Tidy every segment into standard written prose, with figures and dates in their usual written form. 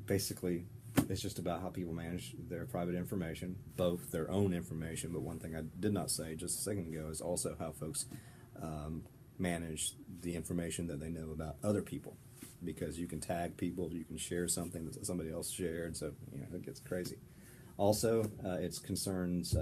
basically, it's just about how people manage their private information, both their own information, but one thing I did not say just a second ago is also how folks manage the information that they know about other people, because you can tag people, you can share something that somebody else shared, so it gets crazy. Also, it concerns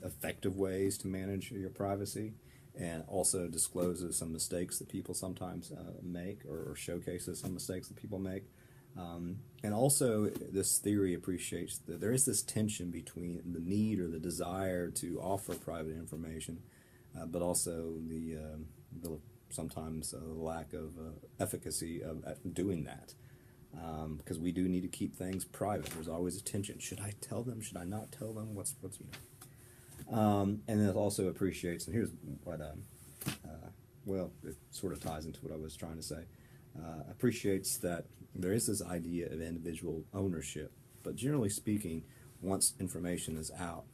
effective ways to manage your privacy, and also discloses some mistakes that people sometimes make, or showcases some mistakes that people make. And also, this theory appreciates that there is this tension between the need or the desire to offer private information, but also the sometimes lack of efficacy of doing that. Because we do need to keep things private. There's always a tension. Should I tell them? Should I not tell them? What's and then it also appreciates, and here's what, well, it sort of ties into what I was trying to say. Appreciates that there is this idea of individual ownership, but generally speaking, once information is out,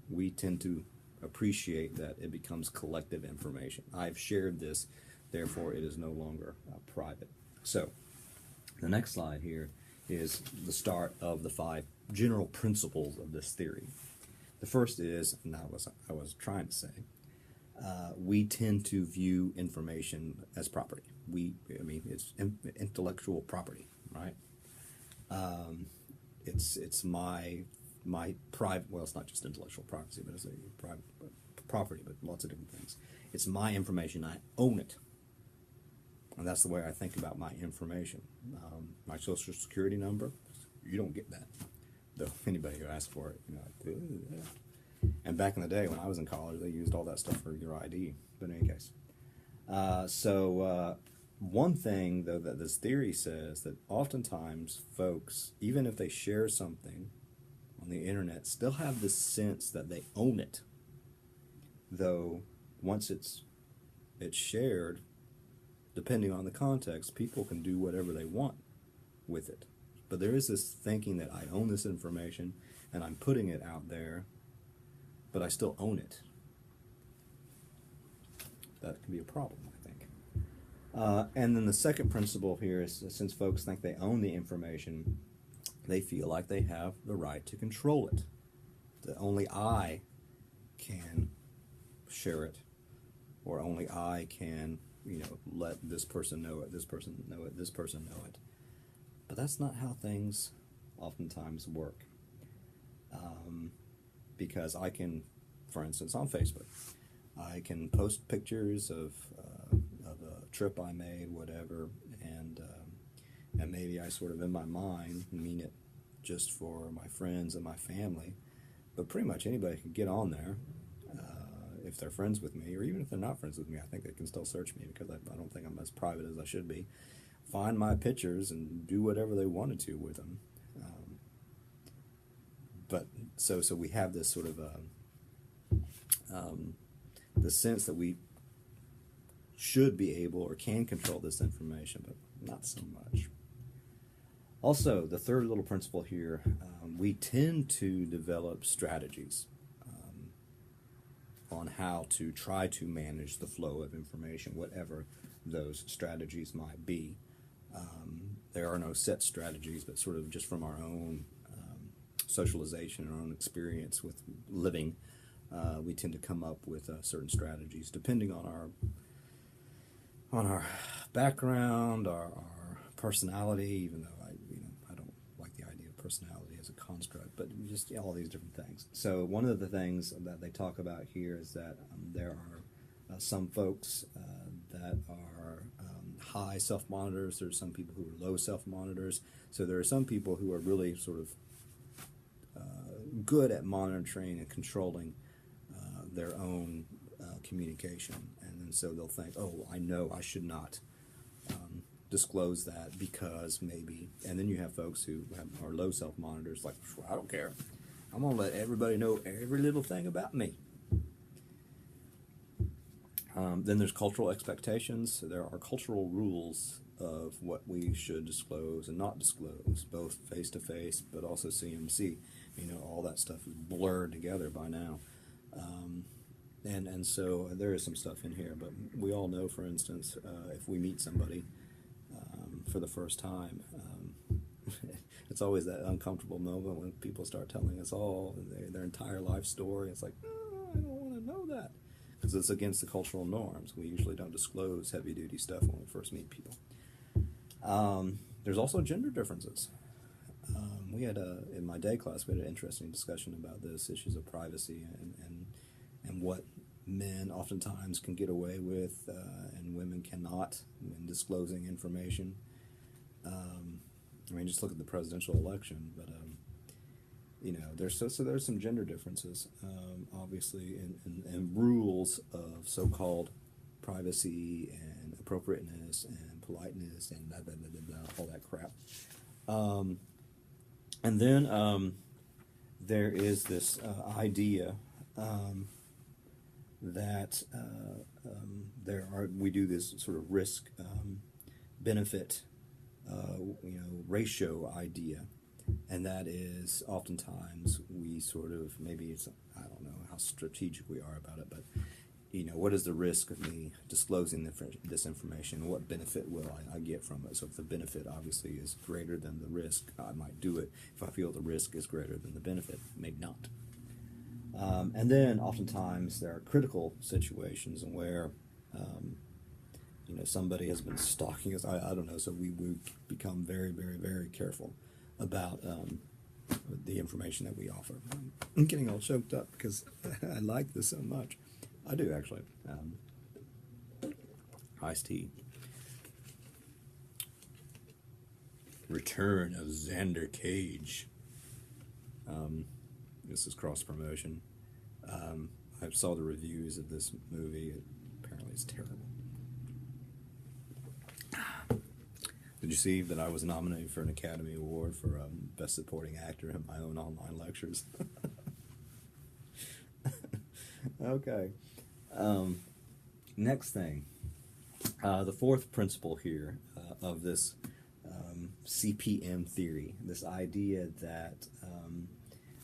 we tend to appreciate that it becomes collective information. I've shared this, therefore it is no longer private. So, the next slide here is the start of the 5 general principles of this theory. The first is, and I was trying to say, we tend to view information as property. It's intellectual property, right? It's my private. Well, it's not just intellectual privacy, but it's a private property, but lots of different things. It's my information. I own it. And that's the way I think about my information. My social security number, you don't get that. Though anybody who asks for it, And back in the day when I was in college, they used all that stuff for your ID. But in any case, one thing though that this theory says, that oftentimes folks, even if they share something on the internet, still have this sense that they own it. Though once it's shared, depending on the context, people can do whatever they want with it. But there is this thinking that I own this information and I'm putting it out there, but I still own it. That can be a problem, I think. And then the second principle here is, since folks think they own the information, they feel like they have the right to control it. That only I can share it, or only I can let this person know it, this person know it, this person know it. But that's not how things oftentimes work. Because I can, for instance, on Facebook, I can post pictures of a trip I made, whatever, and maybe I sort of in my mind mean it just for my friends and my family, but pretty much anybody can get on there. If they're friends with me, or even if they're not friends with me, I think they can still search me, because I don't think I'm as private as I should be. Find my pictures and do whatever they wanted to with them. But so we have this sort of the sense that we should be able or can control this information, but not so much. Also, the third little principle here, we tend to develop strategies on how to try to manage the flow of information, whatever those strategies might be. There are no set strategies, but sort of just from our own socialization, our own experience with living, we tend to come up with certain strategies depending on our background, our personality. Even though I don't like the idea of personality as a construct, but just all these different things. So one of the things that they talk about here is that there are some folks that are high self-monitors. There's some people who are low self-monitors. So there are some people who are really sort of good at monitoring and controlling their own communication, and then so they'll think, oh, I know I should not disclose that because maybe, and then you have folks who are low self-monitors, like, I don't care, I'm going to let everybody know every little thing about me. Then there's cultural expectations. There are cultural rules of what we should disclose and not disclose, both face-to-face but also CMC. All that stuff is blurred together by now. And so there is some stuff in here, but we all know, for instance, if we meet somebody for the first time, it's always that uncomfortable moment when people start telling us all their entire life story. It's like, oh, I don't want to know that, because it's against the cultural norms. We usually don't disclose heavy-duty stuff when we first meet people. There's also gender differences. We had in my day class, we had an interesting discussion about this, issues of privacy and what men oftentimes can get away with and women cannot in disclosing information. I mean, just look at the presidential election, but there's some gender differences, obviously, in rules of so-called privacy and appropriateness and politeness and blah, blah, blah, blah, blah, all that crap. And then there is this idea that we do this sort of risk benefit ratio idea, and that is oftentimes we sort of, maybe it's, I don't know how strategic we are about it, but what is the risk of me disclosing this information? What benefit will I get from it? So if the benefit obviously is greater than the risk, I might do it. If I feel the risk is greater than the benefit, maybe not. And then oftentimes there are critical situations where somebody has been stalking us. I don't know. So we become very, very, very careful about the information that we offer. I'm getting all choked up because I like this so much. I do, actually. Iced tea. Return of Xander Cage. This is cross-promotion. I saw the reviews of this movie. Apparently it's terrible. Did you see that I was nominated for an Academy Award for Best Supporting Actor in my own online lectures? Okay. Next thing. The fourth principle here of this CPM theory, this idea that,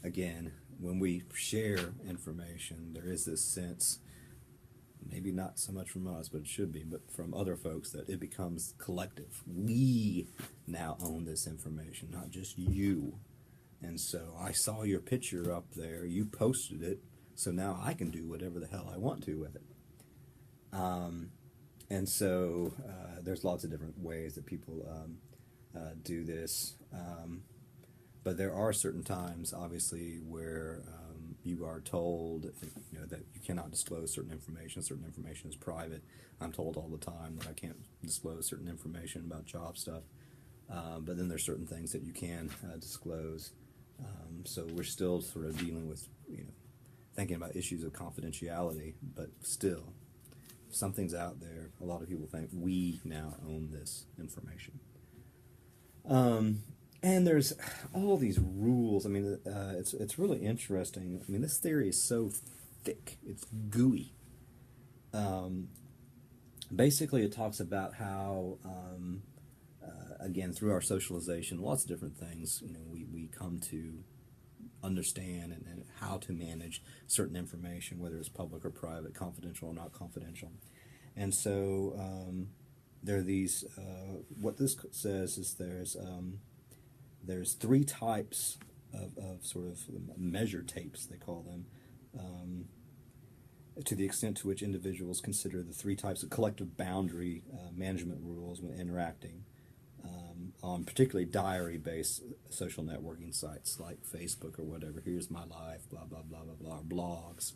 again, when we share information, there is this sense, maybe not so much from us, but it should be, but from other folks, that it becomes collective. We now own this information, not just you. And so I saw your picture up there, you posted it, so now I can do whatever the hell I want to with it. And so there's lots of different ways that people do this. But there are certain times, obviously, where you are told that you cannot disclose certain information. Certain information is private. I'm told all the time that I can't disclose certain information about job stuff. But then there's certain things that you can disclose. So we're still sort of dealing with, thinking about issues of confidentiality, but still, if something's out there, a lot of people think we now own this information. And there's all these rules. I mean, it's really interesting. I mean, this theory is so thick. It's gooey. Basically, it talks about how, again, through our socialization, lots of different things, we come to understand and how to manage certain information, whether it's public or private, confidential or not confidential. And so there are these, what this says is there's three types of sort of measure tapes, they call them, to the extent to which individuals consider the three types of collective boundary management rules when interacting on particularly diary-based social networking sites like Facebook or whatever. Here's my life, blah, blah, blah, blah, blah, blogs.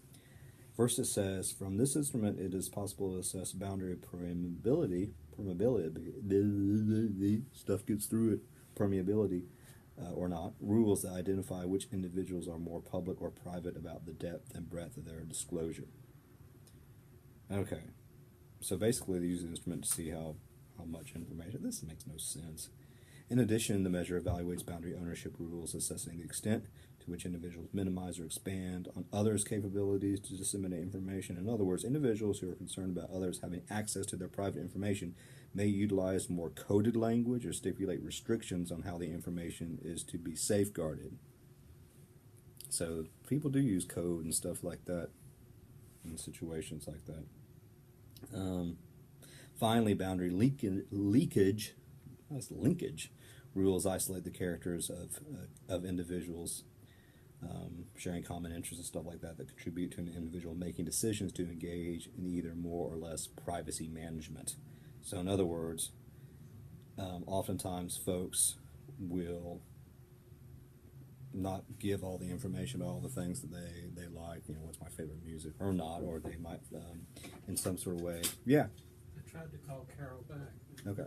First it says, from this instrument it is possible to assess boundary permeability, stuff gets through it, permeability or not, rules that identify which individuals are more public or private about the depth and breadth of their disclosure. Okay, so basically they use the instrument to see how much information. This makes no sense. In addition, the measure evaluates boundary ownership rules, assessing the extent to which individuals minimize or expand on others' capabilities to disseminate information. In other words, individuals who are concerned about others having access to their private information may utilize more coded language or stipulate restrictions on how the information is to be safeguarded. So people do use code and stuff like that in situations like that. Finally, boundary leakage, that's linkage, Rules isolate the characters of individuals, sharing common interests and stuff like that contribute to an individual making decisions to engage in either more or less privacy management. So in other words, oftentimes folks will not give all the information about all the things that they like, what's my favorite music or not, or they might in some sort of way. Yeah. I tried to call Carol back. Okay.